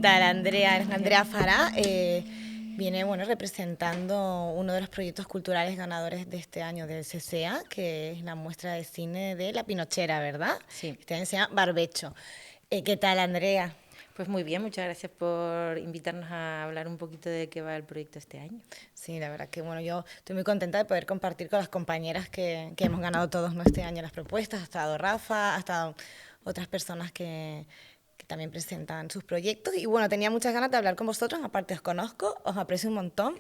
tal, Andrea? Andrea Fará viene representando uno de los proyectos culturales ganadores de este año del CCA, que es la muestra de cine de La Pinochera, ¿verdad? Sí. Este año se llama Barbecho. ¿Qué tal, Andrea? Pues muy bien, muchas gracias por invitarnos a hablar un poquito de qué va el proyecto este año. Sí, la verdad que yo estoy muy contenta de poder compartir con las compañeras que hemos ganado todos este año las propuestas. Ha estado Rafa, ha estado otras personas que también presentan sus proyectos. Y bueno, tenía muchas ganas de hablar con vosotros. Aparte, os conozco, os aprecio un montón.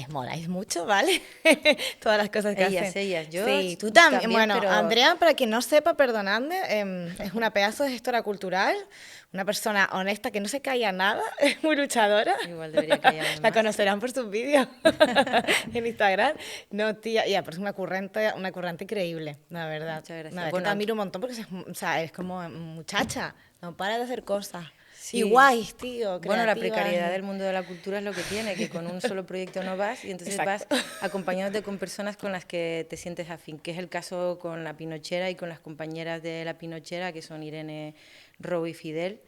Moláis mucho, ¿vale? Todas las cosas que hacen. Ellas, yo Sí, tú también. Bueno, pero... Andrea, para quien no sepa, perdonadme, es una pedazo de gestora cultural, una persona honesta que no se calla nada, es muy luchadora. Igual debería callarme La más. conocerán por sus vídeos en Instagram. No, tía, y aparte es una currante increíble, la verdad. Muchas gracias. Nada, que Bueno, te admiro un montón porque es como muchacha, no para de hacer cosas. Y sí. guays, tío, Bueno, la creativas. precariedad del mundo de la cultura es lo que tiene, que con un solo proyecto no vas y entonces Exacto. vas acompañándote con personas con las que te sientes afín, que es el caso con La Pinochera y con las compañeras de La Pinochera, que son Irene, Ro y Fidel,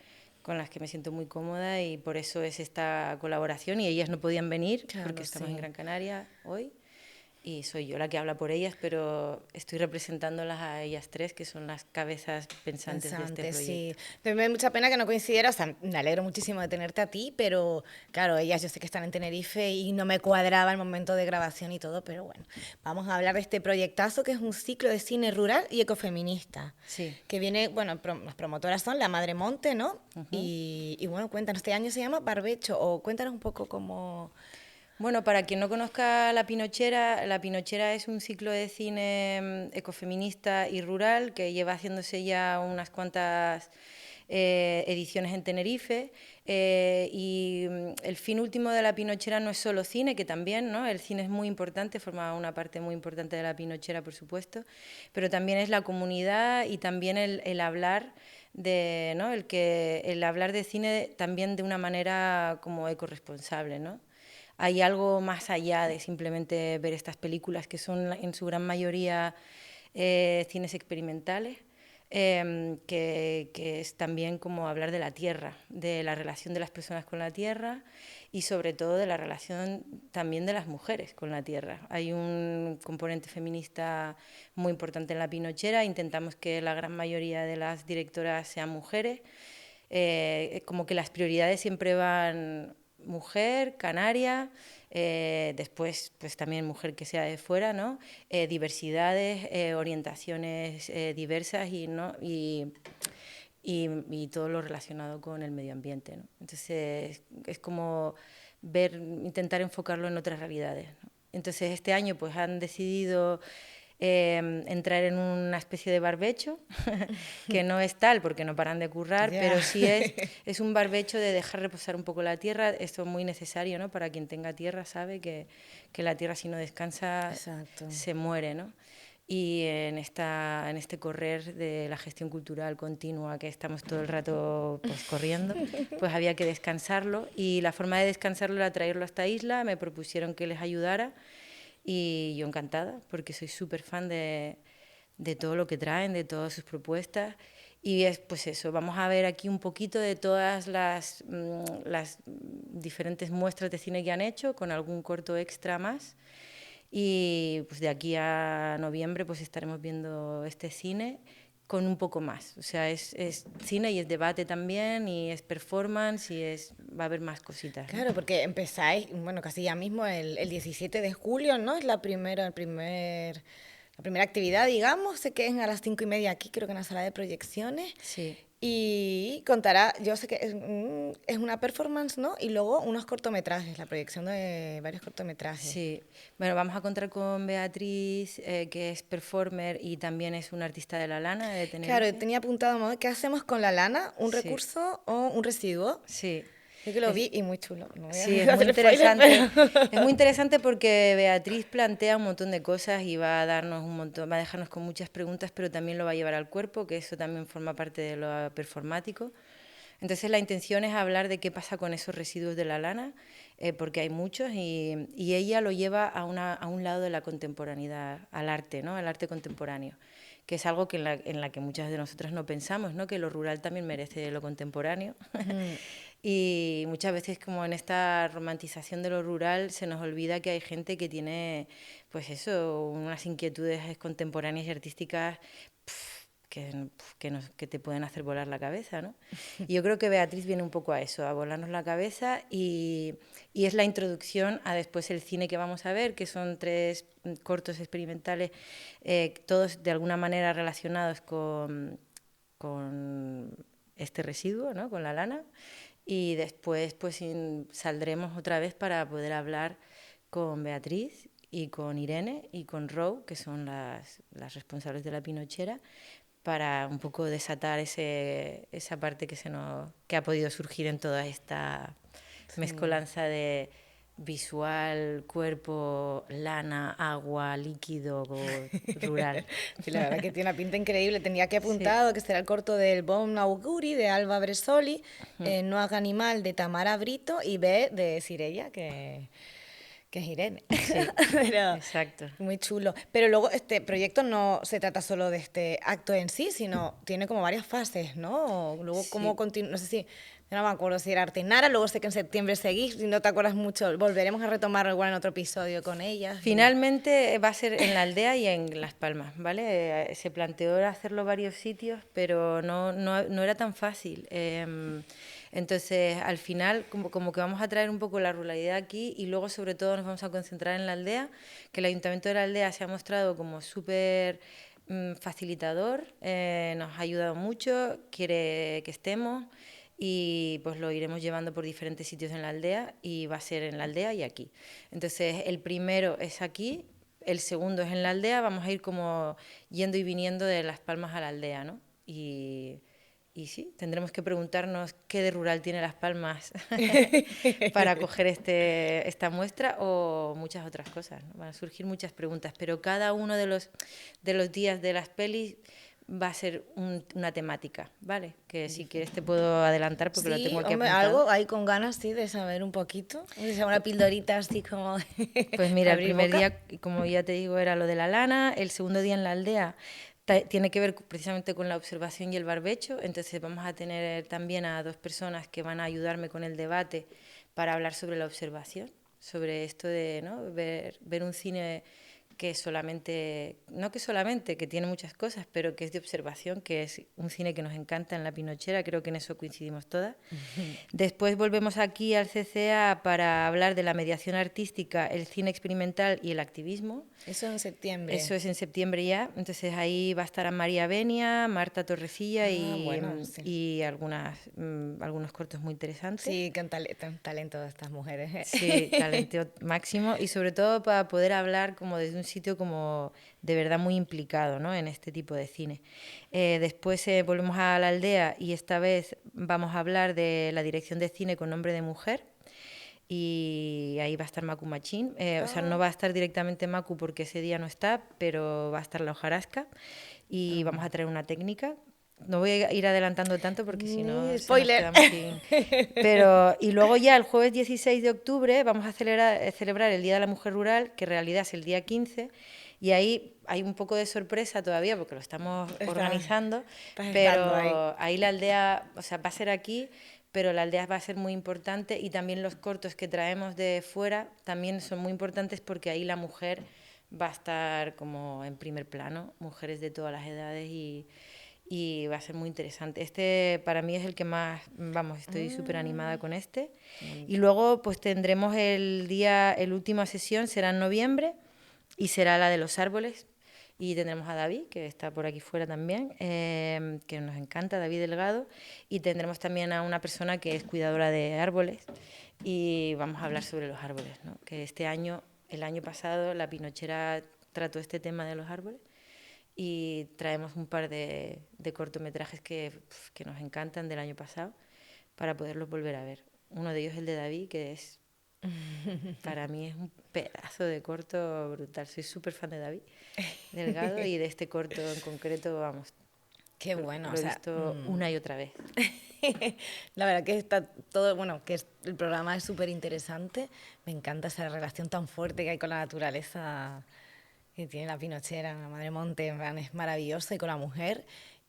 con las que me siento muy cómoda y por eso es esta colaboración y ellas no podían venir Claro, porque estamos sí. en Gran Canaria hoy. Y soy yo la que habla por ellas, pero estoy representándolas a ellas tres, que son las cabezas pensantes de este proyecto. Sí. Me da mucha pena que no coincidiera, o sea, me alegro muchísimo de tenerte a ti, pero claro, ellas yo sé que están en Tenerife y no me cuadraba el momento de grabación y todo, pero bueno, vamos a hablar de este proyectazo que es un ciclo de cine rural y ecofeminista. Sí. Que viene, las promotoras son La Madre Monte, ¿no? Y bueno, cuéntanos, este año se llama Barbecho, o cuéntanos un poco cómo... Bueno, para quien no conozca La Pinochera es un ciclo de cine ecofeminista y rural que lleva haciéndose ya unas cuantas ediciones en Tenerife y el fin último de La Pinochera no es solo cine, que también, ¿no? El cine es muy importante, forma una parte muy importante de La Pinochera, por supuesto, pero también es la comunidad y también el hablar de, ¿no? El hablar de cine también de una manera como ecorresponsable, ¿no? Hay algo más allá de simplemente ver estas películas que son en su gran mayoría cines experimentales, que es también como hablar de la tierra, de la relación de las personas con la tierra y sobre todo de la relación también de las mujeres con la tierra. Hay un componente feminista muy importante en La Pinochera, intentamos que la gran mayoría de las directoras sean mujeres, como que las prioridades siempre van mujer, canaria, después pues también mujer que sea de fuera, ¿no? Diversidades, orientaciones diversas ¿no? Y todo lo relacionado con el medio ambiente, ¿no? Entonces es como intentar enfocarlo en otras realidades, ¿no? Entonces este año pues han decidido entrar en una especie de barbecho, que no es tal porque no paran de currar, pero sí es un barbecho de dejar reposar un poco la tierra. Esto es muy necesario, ¿no? Para quien tenga tierra sabe que la tierra si no descansa se muere, ¿no? Y en este correr de la gestión cultural continua que estamos todo el rato pues corriendo, pues había que descansarlo y la forma de descansarlo era traerlo a esta isla. Me propusieron que les ayudara y yo encantada porque soy súper fan de todo lo que traen, de todas sus propuestas. Y es pues eso, vamos a ver aquí un poquito de todas las diferentes muestras de cine que han hecho, con algún corto extra más. Y pues de aquí a noviembre pues estaremos viendo este cine con un poco más. O sea, es cine y es debate también, y es performance, va a haber más cositas, ¿no? Claro, porque empezáis, casi ya mismo el 17 de julio, ¿no? Es la primera actividad, digamos. Sé que es a las 5:30 aquí, creo que en la sala de proyecciones. Sí. Y contará, yo sé que es una performance, ¿no? Y luego unos cortometrajes, la proyección de varios cortometrajes. Sí, bueno, vamos a contar con Beatriz, que es performer y también es una artista de la lana de Tenerife. Claro, tenía apuntado, ¿no? ¿Qué hacemos con la lana? ¿Un Sí. recurso o un residuo? Sí. Yo que lo vi y muy chulo. No voy a Sí, es muy hacer spoiler, interesante. pero... Es muy interesante porque Beatriz plantea un montón de cosas y va a darnos va a dejarnos con muchas preguntas, pero también lo va a llevar al cuerpo, que eso también forma parte de lo performático. Entonces la intención es hablar de qué pasa con esos residuos de la lana, porque hay muchos, y ella lo lleva a un lado de la contemporaneidad, al arte, ¿no? Al arte contemporáneo, que es algo que en la que muchas de nosotras no pensamos, ¿no? Que lo rural también merece lo contemporáneo. Y muchas veces, como en esta romantización de lo rural, se nos olvida que hay gente que tiene, pues eso, unas inquietudes contemporáneas y artísticas que te pueden hacer volar la cabeza, ¿no? Y yo creo que Beatriz viene un poco a eso, a volarnos la cabeza, y es la introducción a después el cine que vamos a ver, que son 3 cortos experimentales, todos de alguna manera relacionados con este residuo, ¿no? Con la lana, y después pues saldremos otra vez para poder hablar con Beatriz y con Irene y con Rou, que son las responsables de la Pinochera, para un poco desatar esa parte que ha podido surgir en toda esta mezcolanza de visual, cuerpo, lana, agua, líquido, rural. Sí, la verdad que tiene una pinta increíble. Tenía que Sí. apuntado que será el corto del Bon Auguri de Alba Bresoli, No haga animal de Tamara Brito y B de Sirella, que es Irene. Sí, Pero exacto. muy chulo. Pero luego este proyecto no se trata solo de este acto en sí, sino tiene como varias fases, ¿no? Luego cómo Sí. continúa, no sé si, yo no me acuerdo si era Artenara, luego sé que en septiembre seguís, si no te acuerdas mucho, volveremos a retomarlo igual en otro episodio con ellas. Finalmente va a ser en la aldea y en Las Palmas, ¿vale? Se planteó hacerlo varios sitios, pero no era tan fácil. Entonces, al final, como que vamos a traer un poco la ruralidad aquí y luego, sobre todo, nos vamos a concentrar en la aldea, que el Ayuntamiento de la aldea se ha mostrado como súper facilitador, nos ha ayudado mucho, quiere que estemos y pues lo iremos llevando por diferentes sitios en la aldea y va a ser en la aldea y aquí. Entonces el primero es aquí, el segundo es en la aldea, vamos a ir como yendo y viniendo de Las Palmas a la aldea, ¿no? Y sí, tendremos que preguntarnos qué de rural tiene Las Palmas para coger esta muestra o muchas otras cosas, ¿no? Van a surgir muchas preguntas, pero cada uno de los días de las pelis va a ser una temática, ¿vale? Que si quieres te puedo adelantar porque lo Sí, tengo aquí hombre, apuntado. algo ahí con ganas, sí, de saber un poquito. O sea, una pildorita así como Pues mira, para el abrir primer boca. día, como ya te digo, era lo de la lana, el segundo día en la aldea tiene que ver precisamente con la observación y el barbecho, entonces vamos a tener también a 2 personas que van a ayudarme con el debate para hablar sobre la observación, sobre esto de, ¿no?, ver un cine no que solamente, que tiene muchas cosas, pero que es de observación, que es un cine que nos encanta en La Pinochera, creo que en eso coincidimos todas. Después volvemos aquí al CCA para hablar de la mediación artística, el cine experimental y el activismo. Eso en septiembre. Eso es en septiembre ya, entonces ahí va a estar a María Benia, Marta Torrecilla Ah, bueno, sí. y algunos cortos muy interesantes. Sí, con talento de estas mujeres. Sí, talento máximo y sobre todo para poder hablar como desde un sitio como de verdad muy implicado, ¿no?, en este tipo de cine. Después volvemos a la aldea y esta vez vamos a hablar de la dirección de cine con nombre de mujer y ahí va a estar Macu Machín. O sea, no va a estar directamente Macu porque ese día no está, pero va a estar la hojarasca y vamos a traer una técnica. No voy a ir adelantando tanto porque si no se nos Spoiler. quedamos sin... Pero, y luego ya el jueves 16 de octubre vamos a celebrar el Día de la Mujer Rural, que en realidad es el día 15, y ahí hay un poco de sorpresa todavía porque lo estamos organizando, Estás estando ahí. pero ahí la aldea, o sea, va a ser aquí, pero la aldea va a ser muy importante y también los cortos que traemos de fuera también son muy importantes porque ahí la mujer va a estar como en primer plano, mujeres de todas las edades y va a ser muy interesante. Este para mí es el que más, vamos, estoy súper animada con este. Y luego pues tendremos el última sesión será en noviembre y será la de los árboles. Y tendremos a David, que está por aquí fuera también, que nos encanta, David Delgado. Y tendremos también a una persona que es cuidadora de árboles. Y vamos a hablar sobre los árboles, ¿no? Que el año pasado, la Pinochera trató este tema de los árboles. Y traemos un par de cortometrajes que nos encantan del año pasado para poderlos volver a ver. Uno de ellos es el de David, que es para mí es un pedazo de corto brutal. Soy súper fan de David Delgado y de este corto en concreto, vamos, Qué bueno, lo o he sea, visto una y otra vez. la verdad que está todo, bueno, el programa es súper interesante. Me encanta esa relación tan fuerte que hay con la naturaleza que tiene la Pinochera, la Madre Monte, en plan, es maravillosa y con la mujer.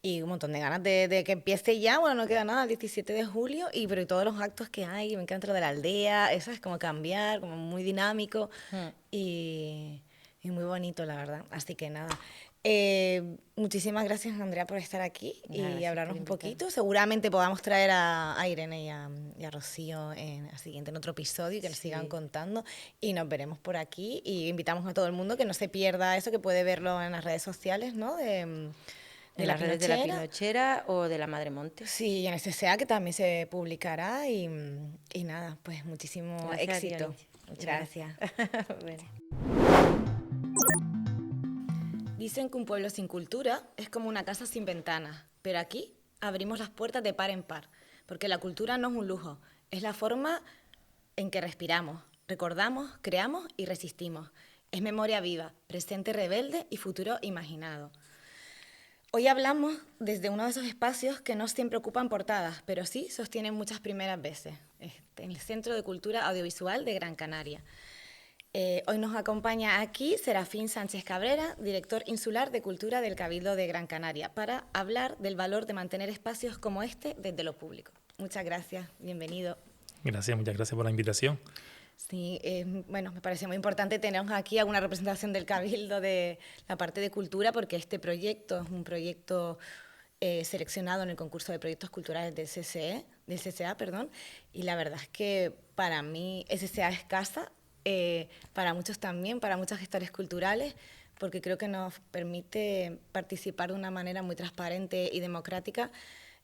y un montón de ganas de que empiece ya. Bueno, no queda nada, el 17 de julio, pero y todos los actos que hay, me encanta lo de la aldea, eso es como cambiar, como muy dinámico y, y muy bonito, la verdad. Así que nada. Muchísimas gracias, Andrea, por estar aquí Nada, y gracias hablarnos por un invitarme. poquito. Seguramente podamos traer a Irene y a Rocío en otro episodio y que nos sigan Sí. contando. Y nos veremos por aquí. Y invitamos a todo el mundo que no se pierda eso, que puede verlo en las redes sociales, ¿no? De En La las redes de La Pinochera. Pinochera o de La Madre Monte. Sí, y en SSA, que también se publicará. Y nada, pues muchísimo Gracias a ti, éxito. Alicia. Muchas Gracias. gracias. Bueno. Dicen que un pueblo sin cultura es como una casa sin ventanas, pero aquí abrimos las puertas de par en par, porque la cultura no es un lujo, es la forma en que respiramos, recordamos, creamos y resistimos. Es memoria viva, presente rebelde y futuro imaginado. Hoy hablamos desde uno de esos espacios que no siempre ocupan portadas, pero sí sostienen muchas primeras veces, en el Centro de Cultura Audiovisual de Gran Canaria. Hoy nos acompaña aquí Serafín Sánchez Cabrera, director insular de Cultura del Cabildo de Gran Canaria, para hablar del valor de mantener espacios como este desde lo público. Muchas gracias, bienvenido. Gracias, muchas gracias por la invitación. Sí, bueno, me parece muy importante tener aquí alguna representación del Cabildo de la parte de cultura, porque este proyecto es un proyecto seleccionado en el concurso de proyectos culturales del CCA, perdón, y la verdad es que para mí SCA es casa, para muchos también, para muchos gestores culturales, porque creo que nos permite participar de una manera muy transparente y democrática,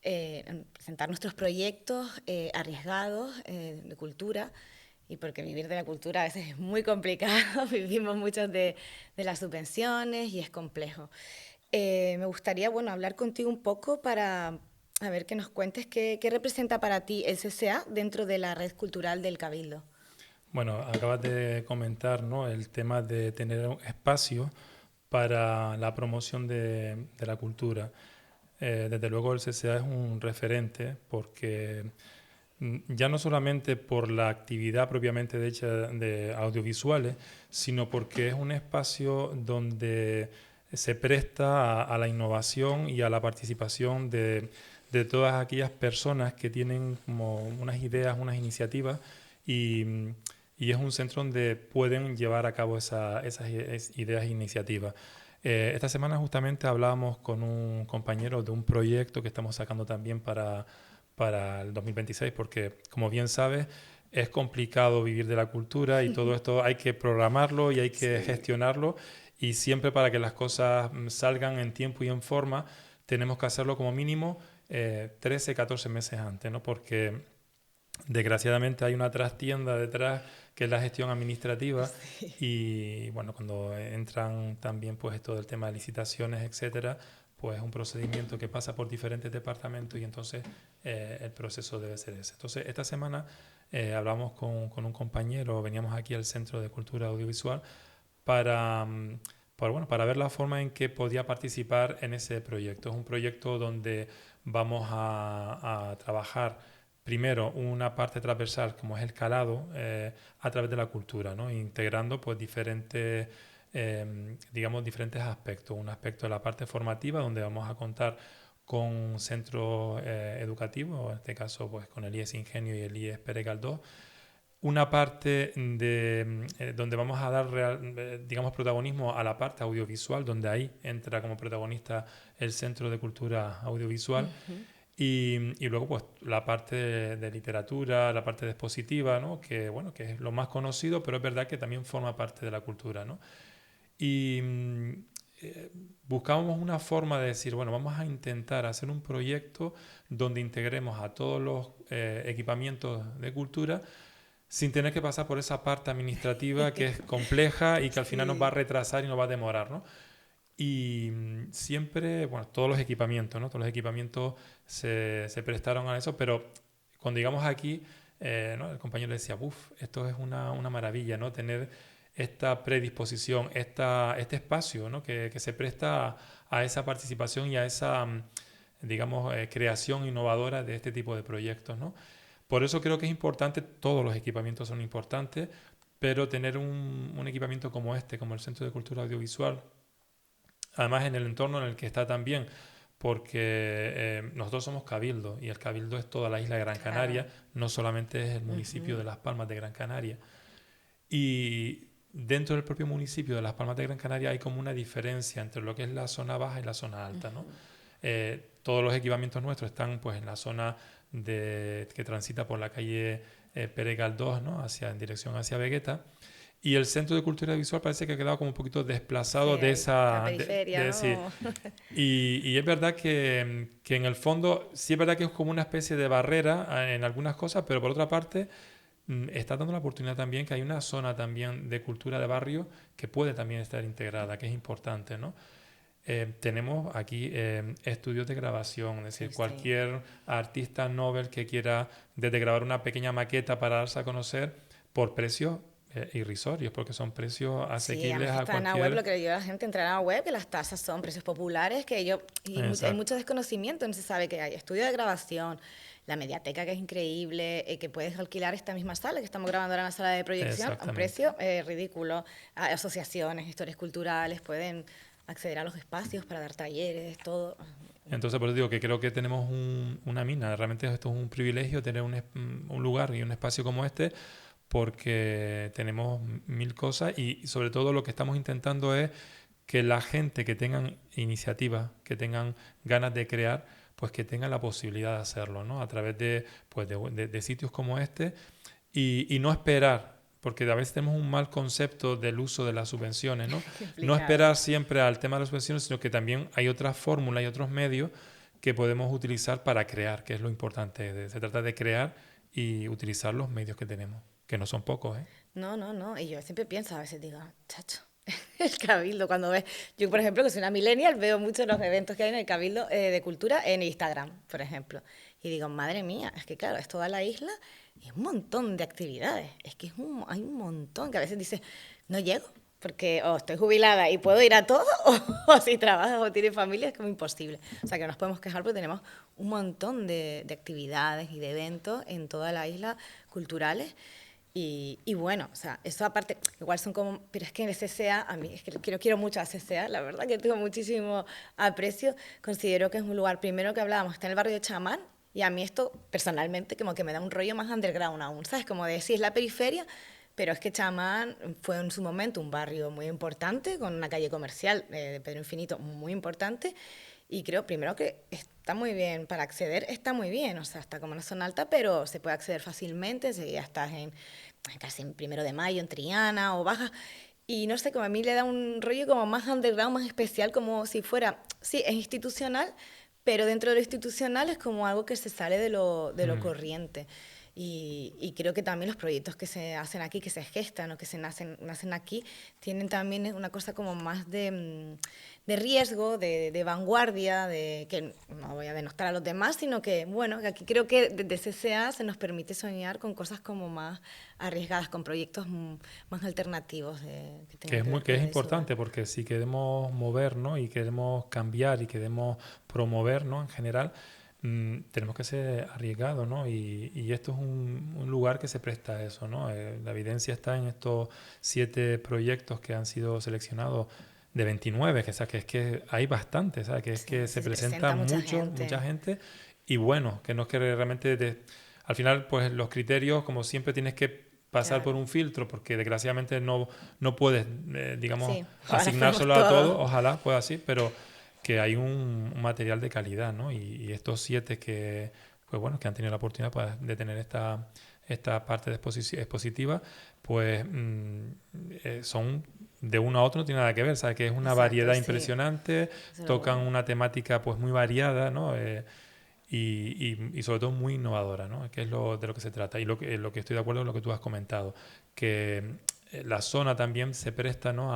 en presentar nuestros proyectos arriesgados de cultura, y porque vivir de la cultura a veces es muy complicado, vivimos muchos de las subvenciones y es complejo. Me gustaría, bueno, hablar contigo un poco para a ver que nos cuentes qué representa para ti el CCA dentro de la red cultural del Cabildo. Bueno, acabas de comentar, ¿no?, el tema de tener un espacio para la promoción de la cultura. Desde luego el CCA es un referente porque ya no solamente por la actividad propiamente hecha de audiovisuales, sino porque es un espacio donde se presta a la innovación y a la participación de todas aquellas personas que tienen como unas ideas, unas iniciativas y, y es un centro donde pueden llevar a cabo esas ideas e iniciativas. Esta semana justamente hablábamos con un compañero de un proyecto que estamos sacando también para el 2026, porque como bien sabes, es complicado vivir de la cultura y todo esto hay que programarlo y hay que gestionarlo y siempre para que las cosas salgan en tiempo y en forma tenemos que hacerlo como mínimo 13, 14 meses antes, ¿no? Porque desgraciadamente hay una trastienda detrás que es la gestión administrativa y bueno, cuando entran también pues todo el tema de licitaciones, etcétera, pues es un procedimiento que pasa por diferentes departamentos y entonces el proceso debe ser ese. Entonces esta semana hablamos con un compañero, veníamos aquí al Centro de Cultura Audiovisual para, bueno, para ver la forma en que podía participar en ese proyecto. Es un proyecto donde vamos a trabajar primero una parte transversal como es el calado a través de la cultura, ¿no? Integrando pues diferentes digamos diferentes aspectos. Un aspecto de la parte formativa donde vamos a contar con centros educativos, en este caso pues con el IES Ingenio y el IES Pere Galdós. Una parte donde vamos a dar digamos protagonismo a la parte audiovisual, donde ahí entra como protagonista el Centro de Cultura Audiovisual. Y luego pues la parte de literatura, la parte de expositiva, ¿no? Que bueno, que es lo más conocido, pero es verdad que también forma parte de la cultura, ¿no? Y buscábamos una forma de decir, bueno, vamos a intentar hacer un proyecto donde integremos a todos los equipamientos de cultura sin tener que pasar por esa parte administrativa que es compleja y que al final nos va a retrasar y nos va a demorar, ¿no? Y siempre, bueno, todos los equipamientos, ¿no? Todos los equipamientos se prestaron a eso, pero cuando llegamos aquí, ¿no? El compañero decía, uff, esto es una maravilla, ¿no? Tener esta predisposición, este espacio, ¿no? Que se presta a esa participación y a esa, digamos, creación innovadora de este tipo de proyectos, ¿no? Por eso creo que es importante, todos los equipamientos son importantes, pero tener un equipamiento como este, como el Centro de Cultura Audiovisual, además en el entorno en el que está también, porque nosotros somos Cabildo y el Cabildo es toda la isla de Gran Canaria, no solamente es el municipio de Las Palmas de Gran Canaria. Y dentro del propio municipio de Las Palmas de Gran Canaria hay como una diferencia entre lo que es la zona baja y la zona alta, ¿no? Todos los equipamientos nuestros están pues en la zona que transita por la calle Pérez Galdós, ¿no? En dirección hacia Vegueta. Y el Centro de Cultura Visual parece que ha quedado como un poquito desplazado de esa... La periferia, ¿no? Sí. Y es verdad que en el fondo, sí es verdad que es como una especie de barrera en algunas cosas, pero por otra parte está dando la oportunidad también que hay una zona también de cultura de barrio que puede también estar integrada, que es importante, ¿no? Tenemos aquí estudios de grabación, es decir, cualquier artista novel que quiera desde grabar una pequeña maqueta para darse a conocer por precios irrisorios, porque son precios asequibles a está cualquier... en la web, lo que yo a la gente entrar a la web, que las tasas son precios populares, que hay mucho desconocimiento, no se sabe que hay estudio de grabación, la mediateca que es increíble, que puedes alquilar esta misma sala que estamos grabando ahora en la sala de proyección a un precio ridículo. Asociaciones, gestores culturales pueden acceder a los espacios para dar talleres, todo. Entonces, por eso digo que creo que tenemos una mina. Realmente esto es un privilegio tener un lugar y un espacio como este, porque tenemos mil cosas y sobre todo lo que estamos intentando es que la gente que tengan iniciativa, que tengan ganas de crear, pues que tengan la posibilidad de hacerlo, ¿no? A través de sitios como este y no esperar, porque a veces tenemos un mal concepto del uso de las subvenciones, ¿no? No esperar siempre al tema de las subvenciones, sino que también hay otras fórmulas y otros medios que podemos utilizar para crear, que es lo importante. Se trata de crear y utilizar los medios que tenemos, que no son pocos, ¿eh? No. Y yo siempre pienso, a veces digo, chacho, el Cabildo, cuando ves... Yo, por ejemplo, que soy una millennial, veo muchos los eventos que hay en el Cabildo de Cultura en Instagram, por ejemplo. Y digo, madre mía, es que claro, es toda la isla y es un montón de actividades. Es que hay un montón que a veces dices, no llego, porque o estoy jubilada y puedo ir a todo, o si trabajas o tienes familia es como imposible. O sea, que no nos podemos quejar porque tenemos un montón de actividades y de eventos en toda la isla culturales. Y bueno, o sea, eso aparte, igual son como, pero es que en el CCA, a mí es que quiero mucho a CCA, la verdad que tengo muchísimo aprecio, considero que es un lugar, primero que hablábamos, está en el barrio de Chamán, y a mí esto personalmente como que me da un rollo más underground aún, ¿sabes? Como de sí, es la periferia, pero es que Chamán fue en su momento un barrio muy importante, con una calle comercial de Pedro Infinito muy importante, y creo, primero, que está muy bien, para acceder está muy bien, o sea, está como una zona alta, pero se puede acceder fácilmente, enseguida estás casi en 1 de Mayo, en Triana, o bajas, y no sé, como a mí le da un rollo como más underground, más especial, como si fuera, sí, es institucional, pero dentro de lo institucional es como algo que se sale de lo corriente. Y creo que también los proyectos que se hacen aquí, que se gestan o que se nacen aquí, tienen también una cosa como más de riesgo, de vanguardia, de que no voy a denostar a los demás, sino que, bueno, que aquí creo que desde CCA se nos permite soñar con cosas como más arriesgadas, con proyectos más alternativos. Que es importante, porque si queremos movernos y queremos cambiar y queremos promover, ¿no? En general, tenemos que ser arriesgados, ¿no? Y esto es un lugar que se presta a eso, ¿no? La evidencia está en estos 7 proyectos que han sido seleccionados de 29, que, o sea, que es que hay bastante, ¿sabes? Que es que se presenta mucha gente, y bueno, que no es que realmente al final, pues los criterios, como siempre, tienes que pasar por un filtro, porque desgraciadamente no puedes, digamos, asignárselo a todo, ojalá pueda así, pero que hay un material de calidad, ¿no? Y estos 7 que, pues bueno, que han tenido la oportunidad de tener esta parte expositiva, pues son de uno a otro, no tiene nada que ver, ¿sabes? Que es una variedad impresionante, tocan una temática pues muy variada, ¿no? Y sobre todo muy innovadora, ¿no? Que es de lo que se trata. Y lo que estoy de acuerdo con lo que tú has comentado, que la zona también se presta, ¿no?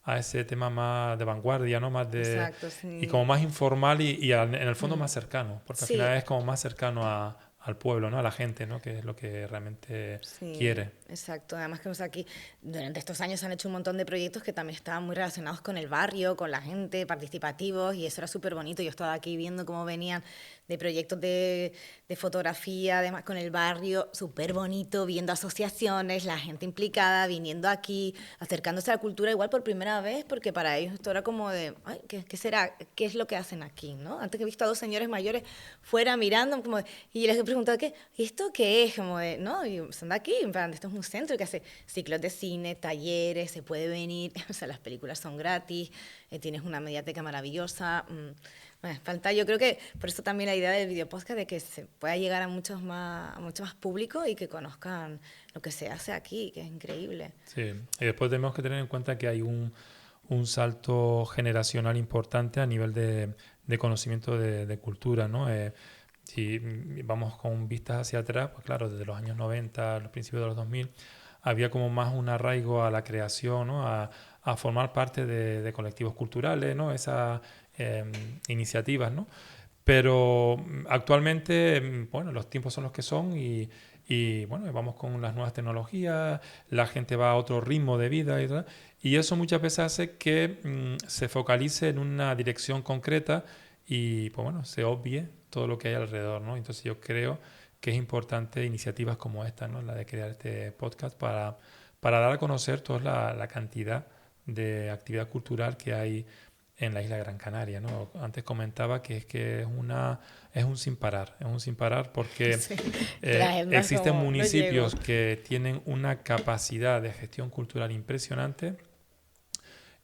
a ese tema más de vanguardia, ¿no? Más de y como más informal y en el fondo más cercano, porque al final es como más cercano a al pueblo, ¿no? A la gente, ¿no? Que es lo que realmente Sí, quiere. exacto. Además que aquí, durante estos años se han hecho un montón de proyectos que también estaban muy relacionados con el barrio, con la gente, participativos, y eso era súper bonito. Yo estaba aquí viendo cómo venían de proyectos de fotografía, además con el barrio, súper bonito, viendo asociaciones, la gente implicada, viniendo aquí, acercándose a la cultura igual por primera vez, porque para ellos esto era como de, ay, ¿qué será? ¿Qué es lo que hacen aquí? ¿No? Antes que he visto a dos señores mayores fuera mirando, como y les he preguntado, ¿esto qué es? Como de, ¿no? Y son de aquí, en plan, esto es un centro que hace ciclos de cine, talleres, se puede venir, o sea, las películas son gratis, tienes una mediateca maravillosa. Bueno, falta, yo creo que por eso también la idea del videopodcast de que se pueda llegar a mucho más público y que conozcan lo que se hace aquí, que es increíble. Sí, y después tenemos que tener en cuenta que hay un salto generacional importante a nivel de conocimiento de cultura, ¿no? Si vamos con vistas hacia atrás, pues claro, desde los años 90, los principios de los 2000, había como más un arraigo a la creación, ¿no? A formar parte de colectivos culturales, ¿no? Esas iniciativas, ¿no? Pero actualmente, bueno, los tiempos son los que son y bueno, vamos con las nuevas tecnologías, la gente va a otro ritmo de vida y tal, y eso muchas veces hace que se focalice en una dirección concreta y pues bueno, se obvie todo lo que hay alrededor, ¿no? Entonces yo creo que es importante iniciativas como esta, ¿no? La de crear este podcast para dar a conocer toda la cantidad de actividad cultural que hay en la isla de Gran Canaria, ¿no? Antes comentaba que es un sin parar porque Sí. existen Como, no llego. municipios que tienen una capacidad de gestión cultural impresionante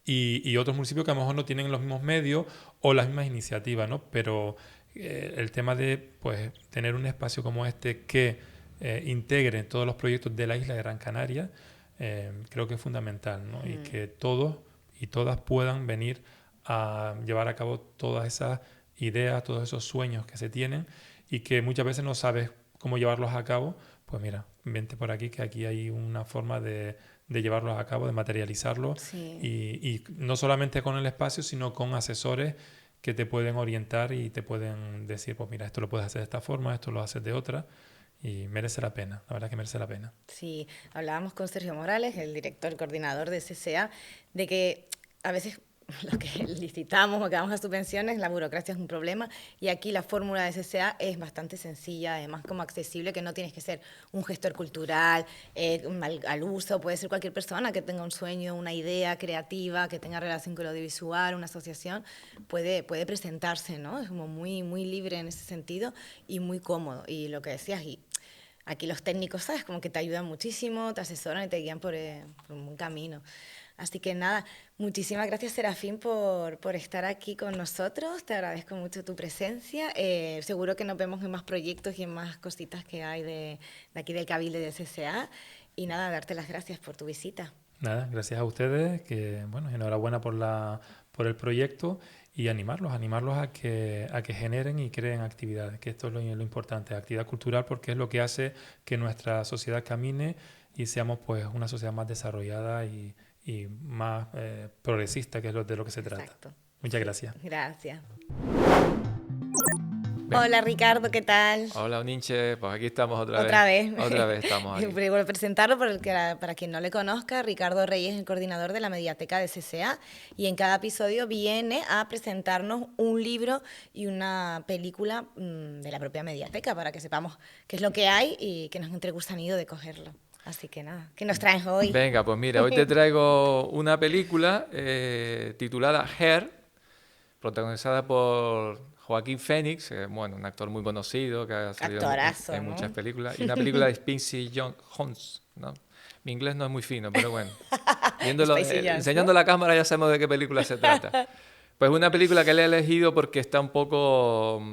y otros municipios que a lo mejor no tienen los mismos medios o las mismas iniciativas, ¿no? Pero el tema de pues, tener un espacio como este que integre todos los proyectos de la isla de Gran Canaria, creo que es fundamental, ¿no? Y que todos y todas puedan venir a llevar a cabo todas esas ideas, todos esos sueños que se tienen y que muchas veces no sabes cómo llevarlos a cabo, pues mira, vente por aquí, que aquí hay una forma de llevarlos a cabo, de materializarlos Sí. y no solamente con el espacio, sino con asesores que te pueden orientar y te pueden decir, pues mira, esto lo puedes hacer de esta forma, esto lo haces de otra y merece la pena, la verdad que merece la pena. Sí, hablábamos con Sergio Morales, el director coordinador de CCA, de que a veces lo que licitamos o que vamos a subvenciones, la burocracia es un problema y aquí la fórmula de CCA es bastante sencilla, además como accesible, que no tienes que ser un gestor cultural, al uso, puede ser cualquier persona que tenga un sueño, una idea creativa, que tenga relación con lo audiovisual, una asociación, puede presentarse, ¿no? Es como muy libre en ese sentido y muy cómodo. Y lo que decías, y aquí los técnicos, ¿sabes? Como que te ayudan muchísimo, te asesoran y te guían por un buen camino. Así que nada, muchísimas gracias Serafín por estar aquí con nosotros, te agradezco mucho tu presencia, seguro que nos vemos en más proyectos y en más cositas que hay de aquí del Cabildo de CCA y nada, darte las gracias por tu visita. Nada, gracias a ustedes, que bueno, enhorabuena por el proyecto y animarlos a que generen y creen actividades, que esto es lo importante, actividad cultural, porque es lo que hace que nuestra sociedad camine y seamos pues una sociedad más desarrollada y más progresista, que es de lo que se trata. Exacto. Muchas gracias. Gracias. Bien. Hola Ricardo, ¿qué tal? Hola, Uninche, pues aquí estamos otra vez. Otra vez. Otra vez estamos aquí. Vuelvo a presentarlo para quien no le conozca. Ricardo Reyes es el coordinador de la Mediateca de CCA y en cada episodio viene a presentarnos un libro y una película de la propia Mediateca para que sepamos qué es lo que hay y que nos entre gusanillo de cogerlo. Así que nada, ¿qué nos traes hoy? Venga, pues mira, hoy te traigo una película titulada Her, protagonizada por Joaquín Phoenix, bueno, un actor muy conocido que ha salido Actorazo, en ¿no? muchas películas, y una película de Spincy Jones, ¿no? Mi inglés no es muy fino, pero bueno, viéndolo, Spacey Jones, enseñando ¿no? la cámara ya sabemos de qué película se trata. Pues una película que le he elegido porque está un poco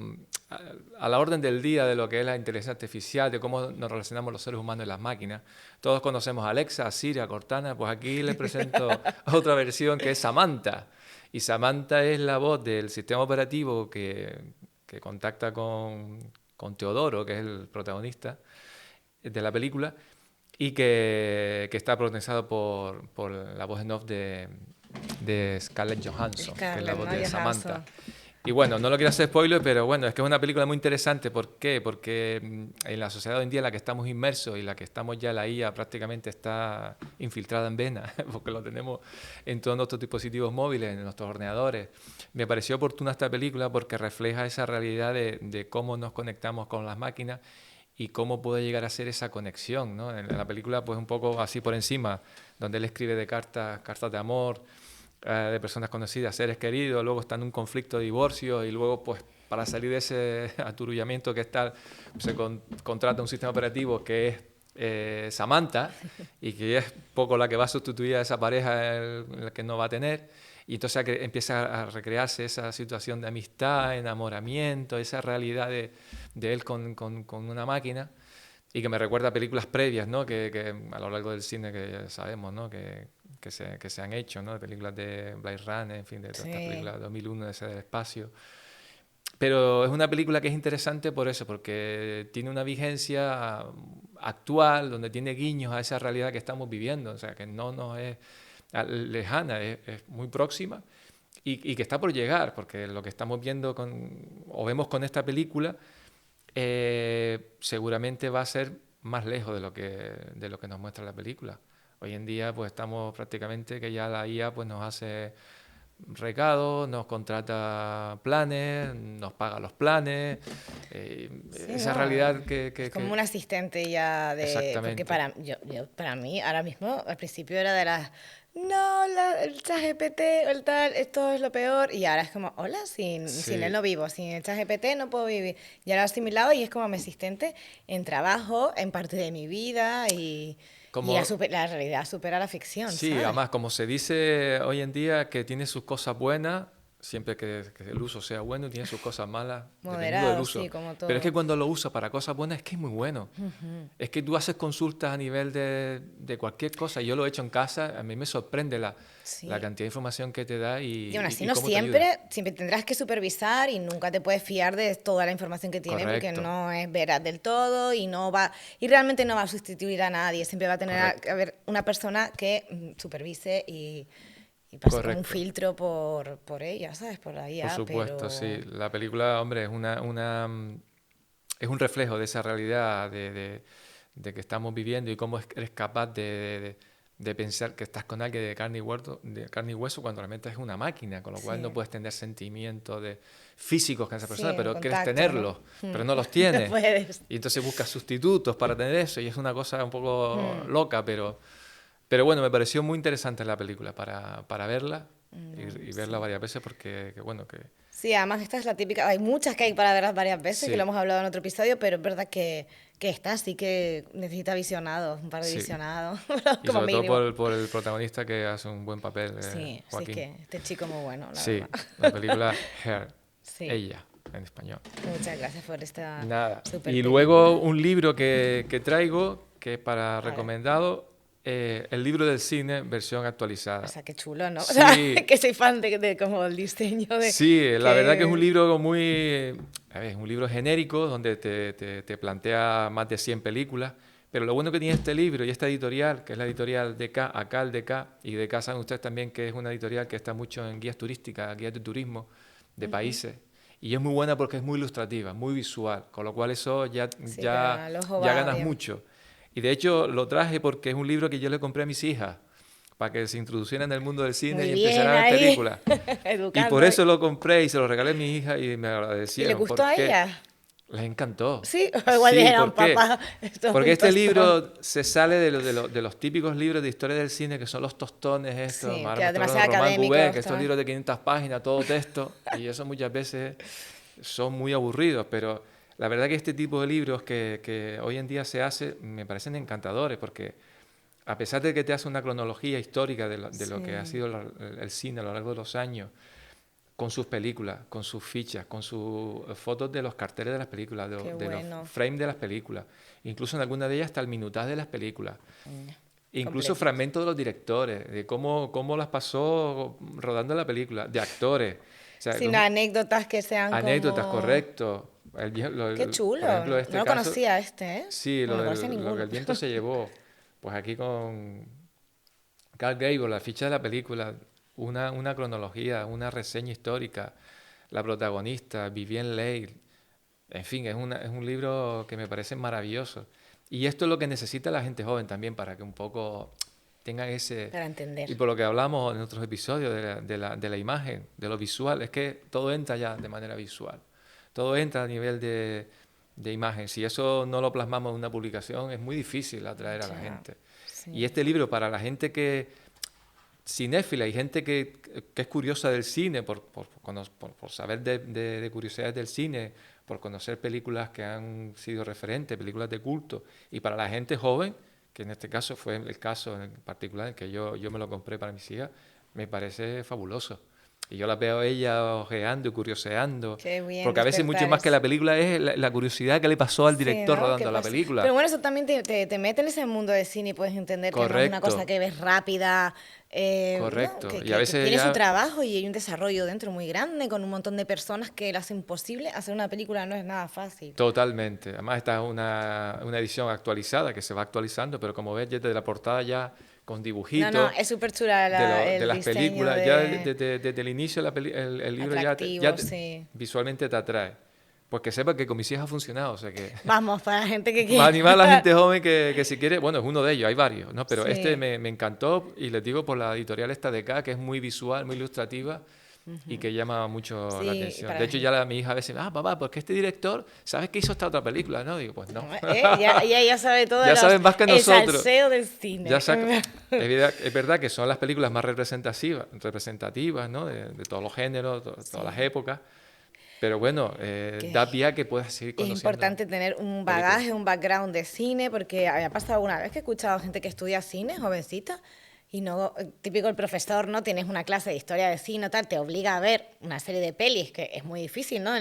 a la orden del día de lo que es la inteligencia artificial, de cómo nos relacionamos los seres humanos y las máquinas. Todos conocemos a Alexa, a Siri, a Cortana, pues aquí les presento otra versión que es Samantha. Y Samantha es la voz del sistema operativo que contacta con Teodoro, que es el protagonista de la película, y que está protagonizado por la voz en off de Scarlett Johansson, que es la voz de Samantha. Y bueno, no lo quiero hacer spoiler, pero bueno, es que es una película muy interesante. ¿Por qué? Porque en la sociedad hoy en día en la que estamos inmersos y la que estamos ya, la IA prácticamente está infiltrada en vena, porque lo tenemos en todos nuestros dispositivos móviles, en nuestros ordenadores. Me pareció oportuna esta película porque refleja esa realidad de cómo nos conectamos con las máquinas y cómo puede llegar a ser esa conexión, ¿no? En la película, pues un poco así por encima, donde él escribe de cartas de amor, de personas conocidas, seres queridos, luego está en un conflicto de divorcio y luego pues para salir de ese aturullamiento que está, se contrata un sistema operativo que es Samantha y que es poco la que va a sustituir a esa pareja en la que no va a tener, y entonces empieza a recrearse esa situación de amistad, enamoramiento, esa realidad de él con una máquina, y que me recuerda a películas previas, ¿no? que a lo largo del cine que ya sabemos, ¿no? que se han hecho, ¿no? De películas de Blade Runner, en fin, de todas estas películas de 2001, de ese del espacio. Pero es una película que es interesante por eso, porque tiene una vigencia actual, donde tiene guiños a esa realidad que estamos viviendo, o sea, que no nos es lejana, es muy próxima y que está por llegar, porque lo que estamos viendo o vemos con esta película seguramente va a ser más lejos de lo que nos muestra la película. Hoy en día pues estamos prácticamente que ya la IA pues nos hace recados, nos contrata planes, nos paga los planes, Sí, esa no, realidad es como un asistente ya de... Porque Exactamente. para mí, ahora mismo, al principio era de las... No, el ChatGPT, el tal, esto es lo peor. Y ahora es como, hola, sin él Sí, no vivo, sin el ChatGPT no puedo vivir. Y ahora lo he asimilado y es como mi asistente en trabajo, en parte de mi vida y como, la realidad supera la ficción, sí, ¿sabes? además como se dice hoy en día que tiene sus cosas buenas, siempre que el uso sea bueno, tiene sus cosas malas, dependiendo del Moderado, sí, uso. como Pero es que todo. cuando lo usa para cosas buenas es que es muy bueno. Es que tú haces consultas a nivel de cualquier cosa. Yo lo he hecho en casa, a mí me sorprende la Sí. cantidad de información que te da Y aún así y no cómo te ayuda. siempre tendrás que supervisar y nunca te puedes fiar de toda la información que tiene porque Correcto, no es veraz del todo y no va y realmente no va a sustituir a nadie, siempre va a tener correcto, que haber una persona que supervise y pase como un correcto. filtro por ella, ¿sabes? Por la Por IA, supuesto, sí. pero La película, hombre, es un reflejo de esa realidad de que estamos viviendo y cómo eres capaz de pensar que estás con alguien de carne y hueso cuando realmente es una máquina, con lo cual no sí, puedes tener sentimientos físicos con esa sí, persona, un pero quieres contacto, ¿no? tenerlos, pero no los No tienes. puedes. Y entonces buscas sustitutos para tener eso y es una cosa un poco loca, pero bueno, me pareció muy interesante la película para verla y verla Sí. varias veces porque, que bueno, que Sí, además esta es la típica, hay muchas que hay para verlas varias veces, que lo sí, hemos hablado en otro episodio, pero es verdad que esta sí que necesita visionados, un par de sí. visionados, Y como sobre todo mínimo. por el protagonista que hace un buen papel, Sí, sí, es Joaquín. que este chico muy bueno, la Sí, verdad. la película Her, Sí, ella, en español. muchas gracias por esta Nada. super Y luego película. un libro que traigo, que es para A ver, recomendado, el libro del cine, versión o actualizada. sea, qué chulo, ¿no? O sea, Sí, que soy fan de como el diseño de sí, la verdad que es un que... libro muy, a ver, es un libro genérico donde te plantea más de 100 películas, pero lo bueno que tiene este libro y esta editorial, que es la editorial DK, ACAL DK, y DK saben ustedes también que es una editorial que está mucho en guías turísticas, guías de turismo de países, y es muy buena porque es muy ilustrativa, muy visual, con lo cual eso Sí, que al ojo va ganas bien. mucho. Y de hecho lo traje porque es un libro que yo le compré a mis hijas, para que se introducieran en el mundo del cine Muy y bien empezaran a ver ahí, películas. Y por educando ahí. eso lo compré y se lo regalé a mi hija y me ¿Y le agradecieron. gustó ¿Por a qué? ella? Les encantó. Sí, o igual Sí, dijeron, ¿por qué? papá, esto es Porque un este tostón. libro se sale de los típicos libros de historia del cine, que son los tostones estos. Sí, Ahora que me es está hablando de demasiado Román Gouvet, académico. que estos libros de 500 páginas, todo texto, y eso muchas veces son muy aburridos, pero la verdad que este tipo de libros que hoy en día se hace me parecen encantadores, porque a pesar de que te hace una cronología histórica de lo que ha Sí, sido el cine a lo largo de los años, con sus películas, con sus fichas, con sus fotos de los carteles de las películas, qué de los bueno. frames de las películas, incluso en algunas de ellas hasta el minutaje de las películas, incluso Completito. fragmentos de los directores, de cómo las pasó rodando la película, de actores, o sea, Sin anécdotas que sean anécdotas, como... correcto. Qué Por chulo. ejemplo, en No este lo caso, conocía este, ¿eh? sí, No lo conocía lo que ninguno. el viento se llevó, pues aquí con Carl Gable, la ficha de la película, una cronología, una reseña histórica, la protagonista, Vivienne Leigh. En fin, es un libro que me parece maravilloso. Y esto es lo que necesita la gente joven también para que un poco tengan ese... Para entender. Y por lo que hablamos en otros episodios de la imagen, de lo visual, es que todo entra ya de manera visual. Todo entra a nivel de imagen. Si eso no lo plasmamos en una publicación, es muy difícil atraer a la gente. Sí. Y este libro, para la gente cinéfila y gente que es curiosa del cine, por saber de curiosidades del cine, por conocer películas que han sido referentes, películas de culto, y para la gente joven, que en este caso fue el caso en particular en que yo me lo compré para mis hijas, me parece fabuloso. Y yo las veo a ella ojeando y curioseando. Porque a veces mucho más que la película es la curiosidad que le pasó al director, ¿no?, rodando la película. Pero bueno, eso también te mete en ese mundo de cine y puedes entender que no es una cosa que ves rápida. Correcto. ¿no? Y a veces que tiene su trabajo y hay un desarrollo dentro muy grande con un montón de personas que lo hacen posible. Hacer una película no es nada fácil. Totalmente. Además esta es una edición actualizada que se va actualizando, pero como ves desde la portada ya con dibujitos. No, es súper chula de las películas. Ya desde el inicio el libro ya visualmente te atrae. Pues que sepa que con mis hijas ha funcionado. O sea que vamos, para la gente que quiere. Para animar a la gente joven que si quiere, bueno, es uno de ellos, hay varios, ¿no? Pero este me encantó y les digo por la editorial esta de acá, que es muy visual, muy ilustrativa. Y que llama mucho la atención. De hecho, ya mi hija a veces, papá, porque este director, ¿sabes que hizo esta otra película? ¿No? Digo, pues no. Ya sabe todo. Ya saben más que nosotros. El salseo del cine. Es verdad que son las películas más representativas, ¿no? De todos los géneros, todas las épocas. Pero bueno, da pie a que puedas seguir conociendo. Es importante tener un bagaje, un background de cine, porque había pasado alguna vez que he escuchado gente que estudia cine, jovencita, y no, típico el profesor, ¿no? Tienes una clase de historia de cine, tal, te obliga a ver una serie de pelis, que es muy difícil, ¿no?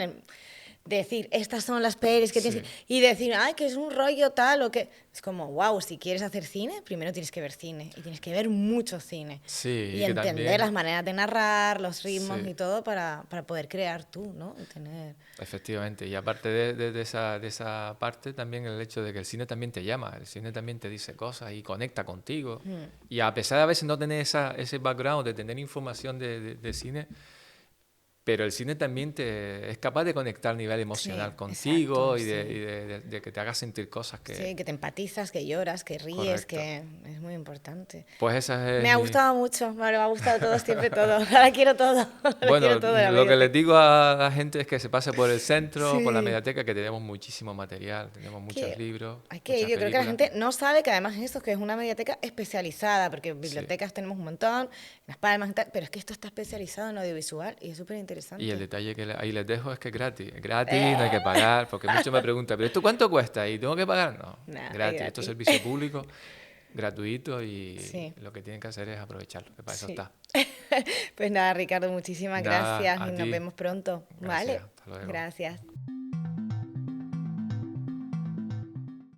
Decir, estas son las pelis que tienes... Y decir, ay, que es un rollo tal, o que... Es como, wow, si quieres hacer cine, primero tienes que ver cine. Y tienes que ver mucho cine. Sí, y entender también las maneras de narrar, los ritmos y todo para poder crear tú, ¿no? Y tener... Efectivamente. Y aparte de esa parte, también el hecho de que el cine también te llama. El cine también te dice cosas y conecta contigo. Y a pesar de a veces no tener ese background, de tener información de cine... Pero el cine también es capaz de conectar a nivel emocional contigo, exacto, y de que te haga sentir cosas que... Sí, que te empatizas, que lloras, que ríes, que es muy importante. Pues esa es... Me ha gustado mucho, me ha gustado todo, siempre todo. Ahora quiero todo. Bueno, quiero todo lo que les digo a la gente es que se pase por el centro, por la mediateca, que tenemos muchísimo material, tenemos muchos libros. Hay que ir, yo creo que la gente no sabe que además esto que es una mediateca especializada, porque bibliotecas tenemos un montón, en Las Palmas y tal, pero es que esto está especializado en audiovisual y es súper interesante. Y el detalle que ahí les dejo es que es gratis, no hay que pagar, porque muchos me preguntan, ¿pero esto cuánto cuesta? ¿Y tengo que pagar? No, gratis. Esto es servicio público, gratuito y lo que tienen que hacer es aprovecharlo, que para eso está. Pues nada, Ricardo, muchísimas gracias y nos vemos pronto. Gracias, ¿vale? hasta luego. Gracias.